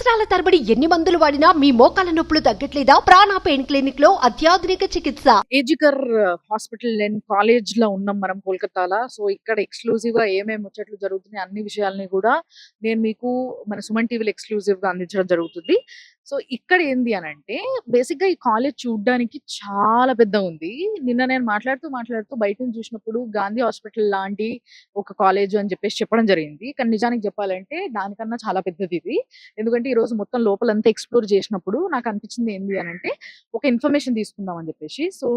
సంవత్సరాల తరబడి ఎన్ని మందులు వాడినా మీ మోకాల నొప్పులు తగ్గట్లేదా? ప్రాణ పెయిన్ క్లినిక్ లో అత్యాధునిక చికిత్స. ఏజికర్ హాస్పిటల్ అండ్ కాలేజ్ లో ఉన్నాం మనం కోల్కతాలో. సో ఇక్కడ ఎక్స్క్లూజివ్ గా ఏమేమి ముచ్చట్లు జరుగుతున్నాయి అన్ని విషయాల్ని కూడా నేను మీకు మన సుమన్ టీవీలో ఎక్స్క్లూజివ్ గా అందించడం జరుగుతుంది. సో ఇక్కడ ఏంది అని అంటే బేసిక్ గా ఈ కాలేజ్ చూడడానికి చాలా పెద్ద ఉంది. నిన్న నేను మాట్లాడుతూ బయట నుంచి చూసినప్పుడు గాంధీ హాస్పిటల్ లాంటి ఒక కాలేజ్ అని చెప్పేసి చెప్పడం జరిగింది. కానీ నిజానికి చెప్పాలంటే దానికన్నా చాలా పెద్దది ఇది. ఎందుకంటే ఈ రోజు మొత్తం లోపలంతా ఎక్స్‌ప్లోర్ చేసినప్పుడు నాకు అనిపించింది ఏంది అనంటే, ఒక ఇన్ఫర్మేషన్ తీసుకుందాం అని చెప్పేసి. సో,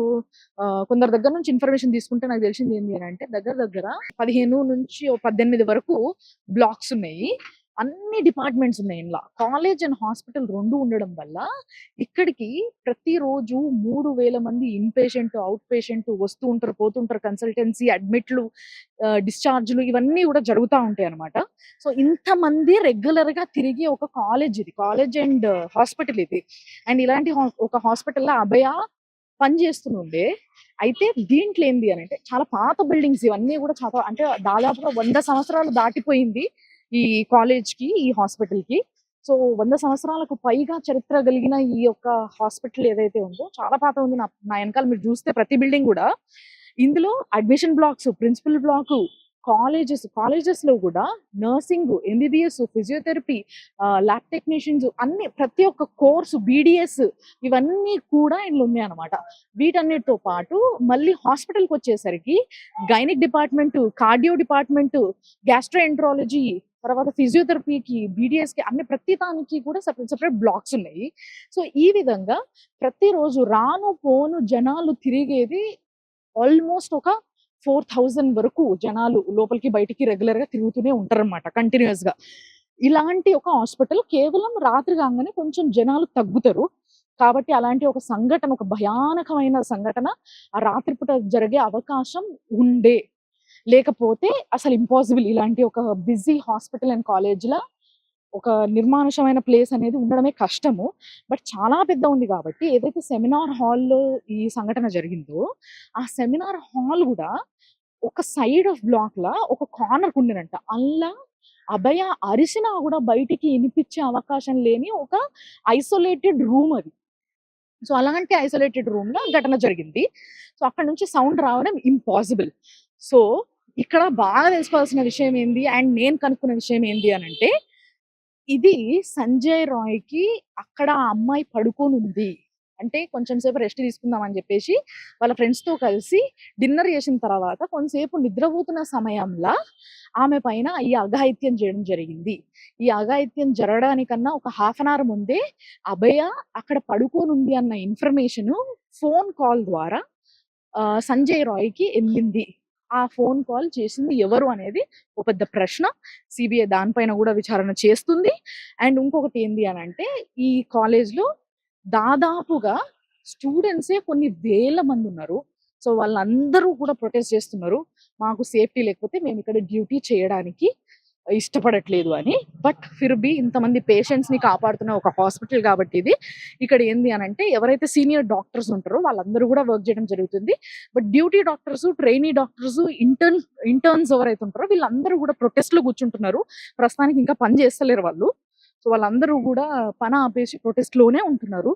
కొందరి దగ్గర నుంచి ఇన్ఫర్మేషన్ తీసుకుంటే నాకు తెలిసింది ఏంది అనంటే, దగ్గర దగ్గర 15-18 వరకు బ్లాక్స్ ఉన్నాయి. అన్ని డిపార్ట్మెంట్స్ ఉన్నాయి ఇందులో. కాలేజ్ అండ్ హాస్పిటల్ 2 ఉండడం వల్ల ఇక్కడికి ప్రతిరోజు 3000 మంది ఇన్ పేషెంట్, ఔట్ పేషెంట్ వస్తూ ఉంటారు, పోతుంటారు. కన్సల్టెన్సీ, అడ్మిట్లు, డిశ్చార్జ్‌లు ఇవన్నీ కూడా జరుగుతా ఉంటాయన్నమాట. సో, ఇంతమంది రెగ్యులర్‌గా తిరిగే ఒక కాలేజ్ ఇది. కాలేజ్ అండ్ హాస్పిటల్ ఇది. అండ్ ఇలాంటి ఒక హాస్పిటల్‌లో అభయ పనిచేస్తుండే. అయితే దీంట్లో ఏంది అనంటే చాలా పాత బిల్డింగ్స్ ఇవన్నీ కూడా చాలా అంటే దాదాపుగా 100 సంవత్సరాలు దాటిపోయింది ఈ కాలేజ్‌కి, ఈ హాస్పిటల్‌కి. సో 100 సంవత్సరాలకు పైగా చరిత్ర కలిగిన ఈ యొక్క హాస్పిటల్ ఏదైతే ఉందో చాలా పాత ఉంది. నా వెనకాల మీరు చూస్తే ప్రతి బిల్డింగ్ కూడా ఇందులో అడ్మిషన్ బ్లాక్స్, ప్రిన్సిపల్ బ్లాకు, కాలేజెస్‌లో కూడా nursing, MBBS, physiotherapy, lab technicians అన్ని ప్రతి ఒక్క కోర్సు, బీడీఎస్ ఇవన్నీ కూడా ఇందులో ఉన్నాయన్నమాట. వీటన్నిటితో పాటు మళ్ళీ హాస్పిటల్‌కి వచ్చేసరికి gynaec department, cardio department, gastroenterology, తర్వాత ఫిజియోథెరపీకి, బీడీఎస్‌కి అన్ని ప్రతి దానికి కూడా సెపరేట్ బ్లాక్స్ ఉన్నాయి. సో ఈ విధంగా ప్రతిరోజు రాను పోను జనాలు తిరిగేది ఆల్మోస్ట్ ఒక 4000 వరకు జనాలు లోపలికి బయటికి రెగ్యులర్ గా తిరుగుతూనే ఉంటారన్నమాట కంటిన్యూస్ గా. ఇలాంటి ఒక హాస్పిటల్ కేవలం రాత్రి కాగానే కొంచెం జనాలు తగ్గుతారు. కాబట్టి అలాంటి ఒక సంఘటన, ఒక భయానకమైన సంఘటన ఆ రాత్రిపూట జరిగే అవకాశం ఉండే. లేకపోతే అసలు ఇంపాసిబుల్ ఇలాంటి ఒక బిజీ హాస్పిటల్ అండ్ కాలేజ్ లా ఒక నిర్మానుషమైన ప్లేస్ అనేది ఉండడమే కష్టము. బట్ చాలా పెద్ద ఉంది కాబట్టి ఏదైతే సెమినార్ హాల్‌లో ఈ సంఘటన జరిగిందో, ఆ సెమినార్ హాల్ గూడా ఒక సైడ్ ఆఫ్ బ్లాక్‌లా ఒక కార్నర్‌కి ఉండేనంట. అల్లా అభయ అరిసినా గూడా బయటికి ఇనిపించే అవకాశం లేని ఒక ఐసోలేటెడ్ రూమ్ అది. సో అలాంటి ఐసోలేటెడ్ రూమ్‌లో ఘటన జరిగింది. సో అక్కడి నుంచి సౌండ్ రావడం ఇంపాసిబుల్. సో ఇక్కడ బాగా తెలుసుకోవాల్సిన విషయం ఏంది అండ్ నేను కనుక్కున్న విషయం ఏంది అనంటే, ఇది సంజయ్ రాయ్‌కి అక్కడ ఆ అమ్మాయి పడుకోనుంది. అంటే కొంచెం సేపు రెస్ట్ తీసుకుందాం అని చెప్పేసి వాళ్ళ ఫ్రెండ్స్‌తో కలిసి డిన్నర్ చేసిన తర్వాత కొంతసేపు నిద్రపోతున్న సమయంలో ఆమె పైన ఈ అఘాయిత్యం చేయడం జరిగింది. ఈ అఘాయిత్యం జరగడానికన్నా ఒక హాఫ్ అన్ అవర్ ముందే అభయ అక్కడ పడుకోనుంది అన్న ఇన్ఫర్మేషన్ ఫోన్ కాల్ ద్వారా సంజయ్ రాయ్‌కి ఎళ్ళింది. ఆ ఫోన్ కాల్ చేసింది ఎవరు అనేది ఒక పెద్ద ప్రశ్న. సిబిఐ దానిపైన కూడా విచారణ చేస్తుంది. అండ్ ఇంకొకటి ఏంది అనంటే, ఈ కాలేజ్‌లో దాదాపుగా స్టూడెంట్సే కొన్ని వేల మంది ఉన్నారు. సో వాళ్ళందరూ కూడా ప్రొటెస్ట్ చేస్తున్నారు. మాకు సేఫ్టీ లేకపోతే మేము ఇక్కడ డ్యూటీ చేయడానికి ఇష్టపడట్లేదు అని. బట్ ఫిర్ బీ ఇంతమంది పేషెంట్స్ ని కాపాడుతున్న ఒక హాస్పిటల్ కాబట్టి ఇది. ఇక్కడ ఏంది అనంటే ఎవరైతే సీనియర్ డాక్టర్స్ ఉంటారో వాళ్ళందరూ కూడా వర్క్ చేయడం జరుగుతుంది. But duty doctors, trainee doctors, interns ఎవరైతే ఉంటారో వీళ్ళందరూ కూడా ప్రొటెస్ట్ లో కూర్చుంటున్నారు. ప్రస్తుతానికి ఇంకా పని చేస్తలేరు వాళ్ళు. సో వాళ్ళందరూ కూడా పని ఆపేసి ప్రొటెస్ట్ లోనే ఉంటున్నారు.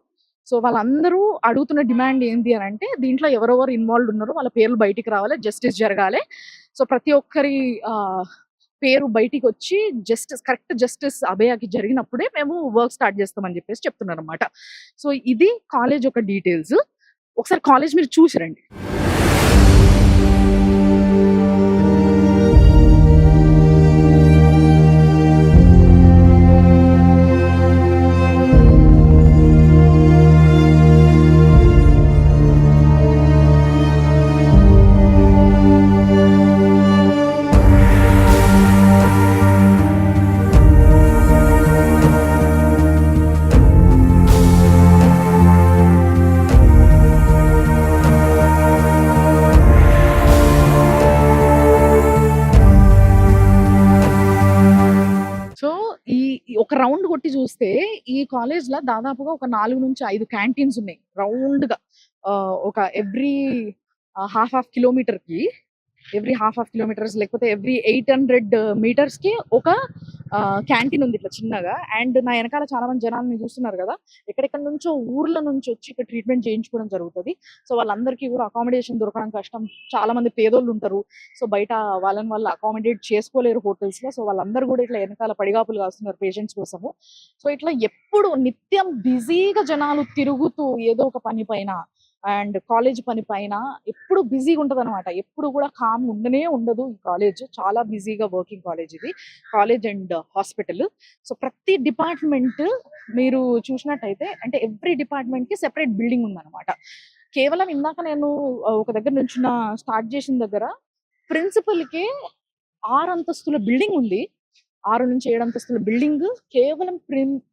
సో వాళ్ళందరూ అడుగుతున్న డిమాండ్ ఏంది అనంటే, దీంట్లో ఎవరెవరు ఇన్వాల్వ్డ్ ఉన్నారో వాళ్ళ పేర్లు బయటికి రావాలి, జస్టిస్ జరగాలి. సో ప్రతి ఒక్కరి పేరు బయటికి వచ్చి కరెక్ట్ జస్టిస్ అభయకి జరిగినప్పుడే మేము వర్క్ స్టార్ట్ చేస్తామని చెప్పేసి చెప్తున్నారన్నమాట. సో ఇది కాలేజ్ యొక్క డీటెయిల్స్. ఒకసారి కాలేజ్ మీరు చూసి రండి. ఒక రౌండ్ కొట్టి చూస్తే ఈ కాలేజ్ లో దాదాపుగా ఒక 4-5 క్యాంటీన్స్ ఉన్నాయి రౌండ్ గా. ఒక ఎవ్రీ హాఫ్ కిలోమీటర్స్ లేకపోతే ఎవ్రీ 800 మీటర్స్ కి ఒక క్యాంటీన్ ఉంది ఇట్లా చిన్నగా. అండ్ నా వెనకాల చాలా మంది జనాల్ని చూస్తున్నారు కదా, ఎక్కడెక్కడి నుంచో ఊర్ల నుంచి వచ్చి ఇక్కడ ట్రీట్మెంట్ చేయించుకోవడం జరుగుతుంది. సో వాళ్ళందరికీ కూడా అకామిడేషన్ దొరకడం కష్టం. చాలా మంది పేదోళ్ళు ఉంటారు. సో బయట వాళ్ళు అకామిడేట్ చేసుకోలేరు హోటల్స్ లో. సో వాళ్ళందరూ కూడా ఇట్లా వెనకాల పడిగాపులు కాస్తున్నారు పేషెంట్స్ కోసము. సో ఇట్లా ఎప్పుడు నిత్యం బిజీగా జనాలు తిరుగుతూ ఏదో ఒక పని పైన అండ్ కాలేజ్ పని పైన ఎప్పుడు బిజీగా ఉంటది అనమాట. ఎప్పుడు కూడా కామ్ ఉండనే ఉండదు ఈ కాలేజ్. చాలా బిజీగా వర్కింగ్ కాలేజ్ ఇది, కాలేజ్ అండ్ హాస్పిటల్. సో ప్రతి డిపార్ట్మెంట్ మీరు చూసినట్టయితే అంటే ఎవ్రీ డిపార్ట్మెంట్ కి సెపరేట్ బిల్డింగ్ ఉందన్నమాట. కేవలం ఇందాక నేను ఒక దగ్గర నుంచి స్టార్ట్ చేసిన దగ్గర ప్రిన్సిపల్ కి 6 అంతస్తుల బిల్డింగ్ ఉంది. 6 నుంచి 7 అంతస్తుల బిల్డింగ్ కేవలం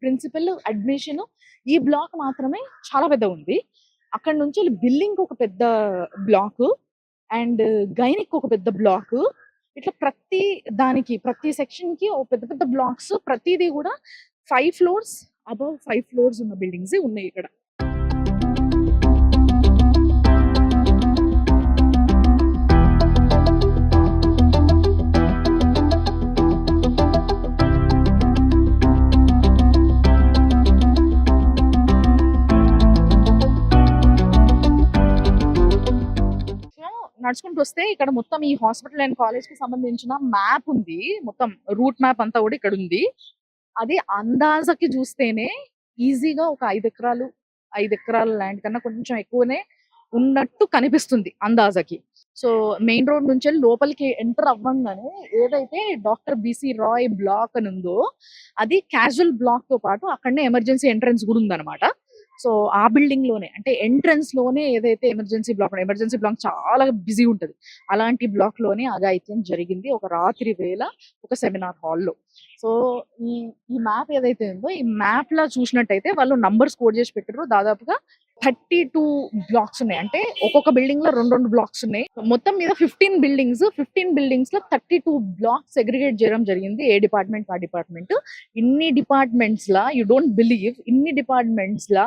ప్రిన్సిపల్ అడ్మిషన్ ఈ బ్లాక్ మాత్రమే చాలా పెద్ద ఉంది. అక్కడ నుంచి బిల్డింగ్ ఒక పెద్ద బ్లాక్ అండ్ గైనిక్ ఒక పెద్ద బ్లాక్. ఇట్లా ప్రతి సెక్షన్ కి ఒక పెద్ద పెద్ద బ్లాక్స్. ప్రతిదీ కూడా 5 ఫ్లోర్స్ అబౌవ్ 5 ఫ్లోర్స్ ఉన్న బిల్డింగ్స్ ఉన్నాయి ఇక్కడ. నడుచుకుంటూ వస్తే ఇక్కడ మొత్తం ఈ హాస్పిటల్ అండ్ కాలేజ్ కి సంబంధించిన మ్యాప్ ఉంది. మొత్తం రూట్ మ్యాప్ అంతా కూడా ఇక్కడ ఉంది. అది అందాజకి చూస్తేనే ఈజీగా ఒక 5 ఎకరాల ల్యాండ్ కన్నా కొంచెం ఎక్కువనే ఉన్నట్టు కనిపిస్తుంది అందాజకి. సో మెయిన్ రోడ్ నుంచి లోపలికి ఎంటర్ అవ్వంగానే ఏదైతే డాక్టర్ బిసి రాయ్ బ్లాక్ అని ఉందో అది క్యాజువల్ బ్లాక్ తో పాటు అక్కడనే ఎమర్జెన్సీ ఎంట్రన్స్ కూడా ఉందన్నమాట. సో ఆ బిల్డింగ్ లోనే అంటే ఎంట్రన్స్ లోనే ఏదైతే ఎమర్జెన్సీ బ్లాక్ చాలా బిజీ ఉంటది, అలాంటి బ్లాక్ లోనే అఘాయిత్యం జరిగింది ఒక రాత్రి వేళ ఒక సెమినార్ హాల్లో. సో ఈ మ్యాప్ ఏదైతే ఉందో ఈ మ్యాప్ లా చూసినట్టయితే వాళ్ళు నంబర్స్ కోడ్ చేసి పెట్టారు. దాదాపుగా 32 బ్లాక్స్ ఉన్నాయి. అంటే ఒక్కొక్క బిల్డింగ్ లో 2 బ్లాక్స్ ఉన్నాయి. మొత్తం మీద 15 బిల్డింగ్స్ లో 32 బ్లాక్స్ సెగ్రిగేట్ చేయడం జరిగింది. ఏ డిపార్ట్మెంట్ ఆ డిపార్ట్మెంట్. ఇన్ని departments law you don't believe, ఇన్ని డిపార్ట్మెంట్స్ లా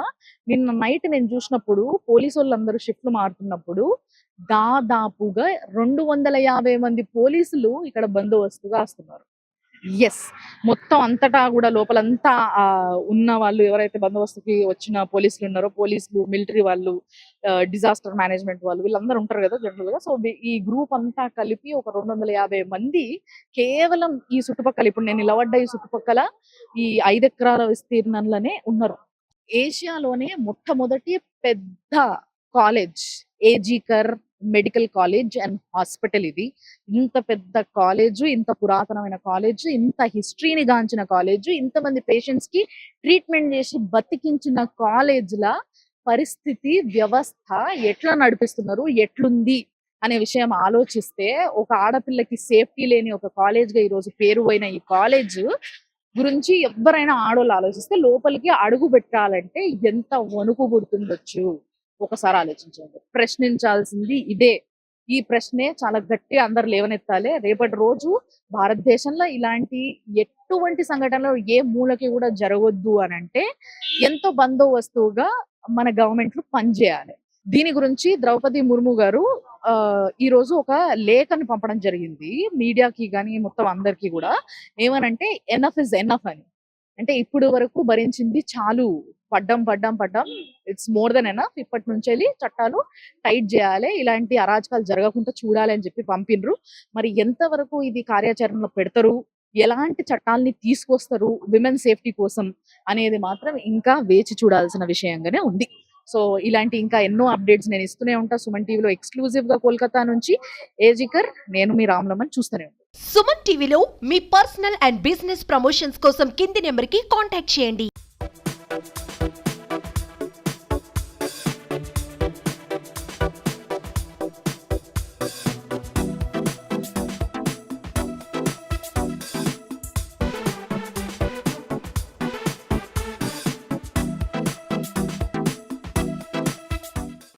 నిన్న నైట్ నేను చూసినప్పుడు పోలీసు వాళ్ళందరూ షిఫ్ట్లు మారుతున్నప్పుడు దాదాపుగా 250 మంది పోలీసులు ఇక్కడ బందోబస్తుగా వస్తున్నారు. ఎస్, మొత్తం అంతటా కూడా లోపలంతా ఉన్న వాళ్ళు ఎవరైతే బందోబస్తుకి వచ్చిన పోలీసులు ఉన్నారో, పోలీసులు, మిలిటరీ వాళ్ళు, డిజాస్టర్ మేనేజ్మెంట్ వాళ్ళు, వీళ్ళందరూ ఉంటారు కదా జనరల్ గా. సో ఈ గ్రూప్ అంతా కలిపి ఒక 250 మంది కేవలం ఈ చుట్టుపక్కల, ఇప్పుడు నేను నిలబడ్డ ఈ చుట్టుపక్కల ఈ 5 ఎకరాల విస్తీర్ణంలోనే ఉన్నారు. ఏషియాలోనే మొట్టమొదటి పెద్ద కాలేజ్ ఏజీకర్ మెడికల్ కాలేజ్ అండ్ హాస్పిటల్ ఇది. ఇంత పెద్ద కాలేజ్, ఇంత పురాతనమైన కాలేజ్, ఇంత హిస్టరీని గాంచిన కాలేజ్, ఇంతమంది పేషెంట్స్ కి ట్రీట్మెంట్ చేసి బతికించిన కాలేజ్ల పరిస్థితి, వ్యవస్థ ఎట్లా నడిపిస్తున్నారు, ఎట్లుంది అనే విషయం ఆలోచిస్తే ఒక ఆడపిల్లకి సేఫ్టీ లేని ఒక కాలేజ్ గా ఈరోజు పేరు పోయిన ఈ కాలేజ్ గురించి ఎవరైనా ఆడోళ్ళు ఆలోచిస్తే లోపలికి అడుగు పెట్టాలంటే ఎంత వణుకు పుడుతుండొచ్చు ఒకసారి ఆలోచించండి. ప్రశ్నించాల్సింది ఇదే. ఈ ప్రశ్నే చాలా గట్టిగా అందరు లేవనెత్తాలి. రేపటి రోజు భారతదేశంలో ఇలాంటి ఎటువంటి సంఘటనలు ఏ మూలకి కూడా జరగొద్దు అని అంటే ఎంతో బందోబస్తుగా మన గవర్నమెంట్లు పనిచేయాలి. దీని గురించి ద్రౌపది ముర్ము గారు ఈ రోజు ఒక లేఖని పంపడం జరిగింది మీడియాకి కానీ మొత్తం అందరికి కూడా. ఏమనంటే ఎనఫ్ ఇస్ ఎనఫ్ అని. అంటే ఇప్పుడు వరకు భరించింది చాలు, పడ్డం ఇట్స్ మోర్ దెన్ ఎనఫ్. ఇప్పటి నుంచి చట్టాలు టైట్ చేయాలి, ఇలాంటి అరాచకాలు జరగకుండా చూడాలి అని చెప్పి పంపినరు. మరి ఎంతవరకు ఇది కార్యాచరణలో పెడతారు, ఎలాంటి చట్టాలని తీసుకొస్తారు విమెన్ సేఫ్టీ కోసం అనేది మాత్రం ఇంకా వేచి చూడాల్సిన విషయంగానే ఉంది. సో ఇలాంటి ఇంకా ఎన్నో అప్డేట్స్ నేను ఇస్తూనే ఉంటా సుమన్ టీవీలో ఎక్స్క్లూజివ్ గా కోల్కతా నుంచి. ఏజికర్, నేను మీ రామ్లమన్, చూస్తూనే ఉంటాను. సుమన్ టీవీలో మీ పర్సనల్ అండ్ బిజినెస్ ప్రమోషన్స్ కోసం కింది నెంబర్ కి కాంటాక్ట్ చేయండి.